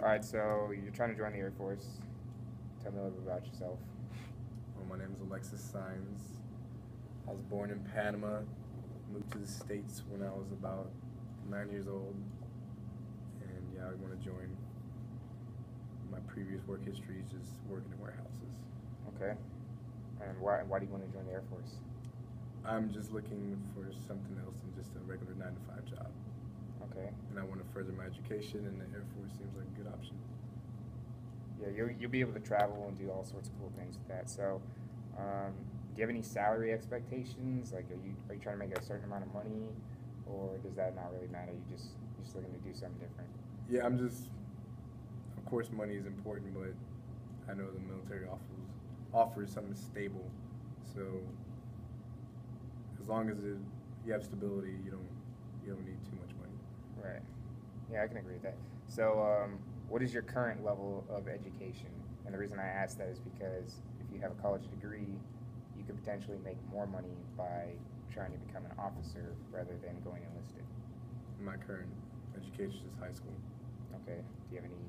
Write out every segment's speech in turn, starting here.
All right, so you're trying to join the Air Force. Tell me a little bit about yourself. Well, my name is Alexis Sines. I was born in Panama, moved to the States when I was about 9 years old, and yeah, I want to join. My previous work history is just working in warehouses. Okay. And why do you want to join the Air Force? I'm just looking for something else than just a regular 9 to 5 job, Okay. and I want to further my education, and the Air Force seems like a good option. Yeah, you'll be able to travel and do all sorts of cool things with that. So, do you have any salary expectations? Like, are you trying to make a certain amount of money, or does that not really matter? You just looking to do something different? Yeah, of course, money is important, but I know the military offers something stable, so as long as you have stability, you don't need too much money. Right. Yeah, I can agree with that. So, what is your current level of education? And the reason I ask that is because if you have a college degree, you could potentially make more money by trying to become an officer rather than going enlisted. My current education is high school. Okay. Do you have any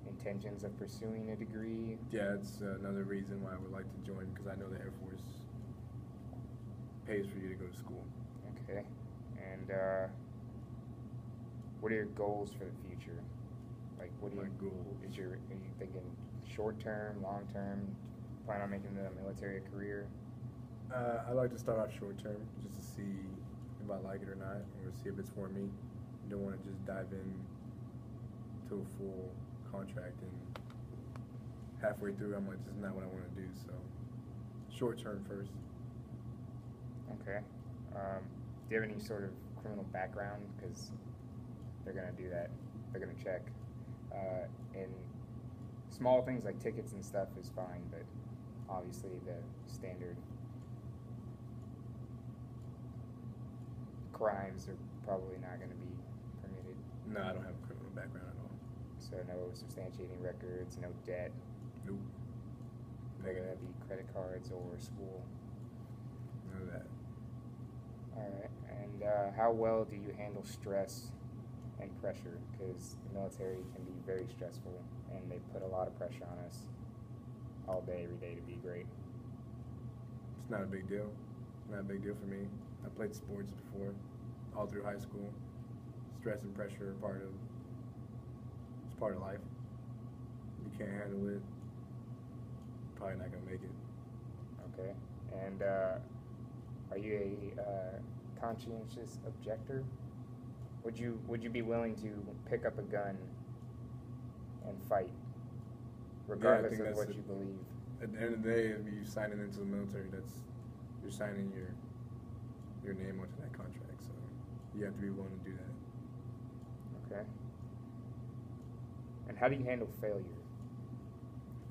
intentions of pursuing a degree? Yeah, it's another reason why I would like to join because I know the Air Force pays for you to go to school. Okay. And what are your goals for the future? Like, what do My you goals. are you thinking short term, long term? Plan on making the military a career? I like to start off short term just to see if I like it or not, or see if it's for me. Don't want to just dive in to a full contract and halfway through I'm like, this is not what I want to do. So short term first. Okay. Do you have any sort of criminal background? Because they're gonna do that. They're gonna check. And small things like tickets and stuff is fine, but obviously the standard crimes are probably not going to be permitted. No, I don't have a criminal background at all. So no substantiating records, no debt, Nope. whether Negative. that be credit cards or school. None of that. All right. And how well do you handle stress and pressure? Because the military can be very stressful, and they put a lot of pressure on us all day, every day to be great. It's not a big deal. Not a big deal for me. I played sports before, all through high school. Stress and pressure are it's part of life. If you can't handle it, probably not gonna make it. Okay. And are you a conscientious objector? Would you be willing to pick up a gun and fight, regardless think of that's what it. you believe? At the end of the day, if you signing into the military, you're signing your name onto that contract. So you have to be willing to do that. Okay. And how do you handle failure?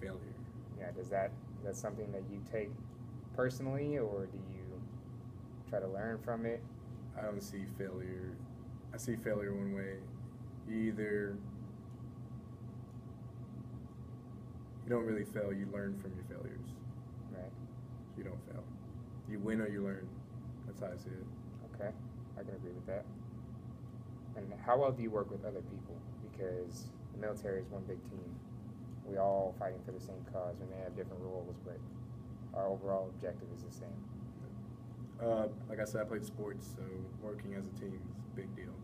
Failure. Yeah, is that something that you take personally, or do you try to learn from it? I don't see failure. I see failure one way. You don't really fail. You learn from your failures. Right. You don't fail. You win or you learn. That's how I see it. Okay, I can agree with that. And how well do you work with other people? Because the military is one big team. We all fighting for the same cause. We may have different roles, but our overall objective is the same. Like I said, I played sports, so working as a team is a big deal.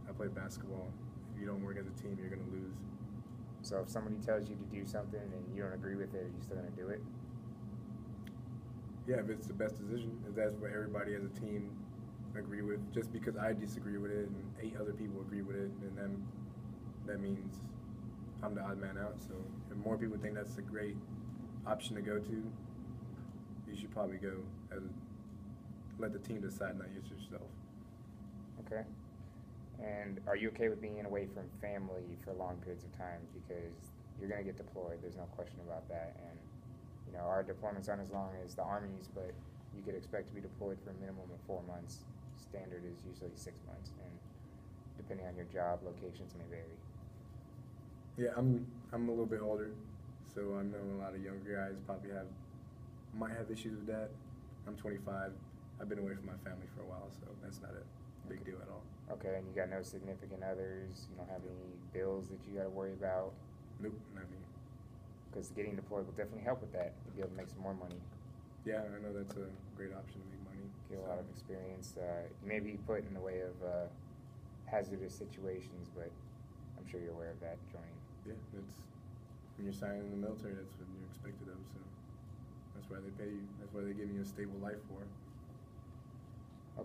I played basketball. If you don't work as a team, you're going to lose. So if somebody tells you to do something and you don't agree with it, are you still going to do it? Yeah, if it's the best decision, if that's what everybody as a team agree with, just because I disagree with it and 8 other people agree with it, then that means I'm the odd man out. So if more people think that's a great option to go to, you should probably go. Let the team decide, not just yourself. Okay. And are you okay with being away from family for long periods of time? Because you're going to get deployed. There's no question about that. And, our deployments aren't as long as the Army's, but you could expect to be deployed for a minimum of 4 months. Standard is usually 6 months. And depending on your job, locations may vary. Yeah, I'm a little bit older, so I know a lot of younger guys might have issues with that. I'm 25. I've been away from my family for a while, so that's not a big deal at all. Okay, and you got no significant others. You don't have any bills that you got to worry about. Nope, not me. Because getting deployed will definitely help with that. You'll be able to make some more money. Yeah, I know that's a great option to make money. Get a lot of experience. You may be put in the way of hazardous situations, but I'm sure you're aware of that joining. Yeah, that's when you're signing in the military. That's what you're expected of. So that's why they pay you. That's why they give you a stable life for.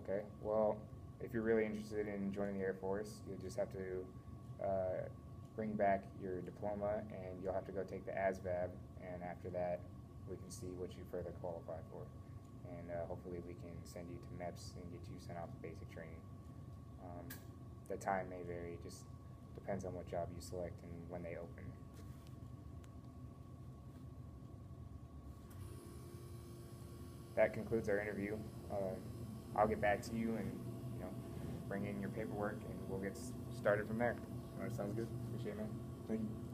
Okay. Well, if you're really interested in joining the Air Force, you'll just have to bring back your diploma, and you'll have to go take the ASVAB. And after that, we can see what you further qualify for. And hopefully we can send you to MEPS and get you sent out to basic training. The time may vary, it just depends on what job you select and when they open. That concludes our interview. I'll get back to you and bring in your paperwork, and we'll get started from there. All right, sounds good. Appreciate it, man. Thank you.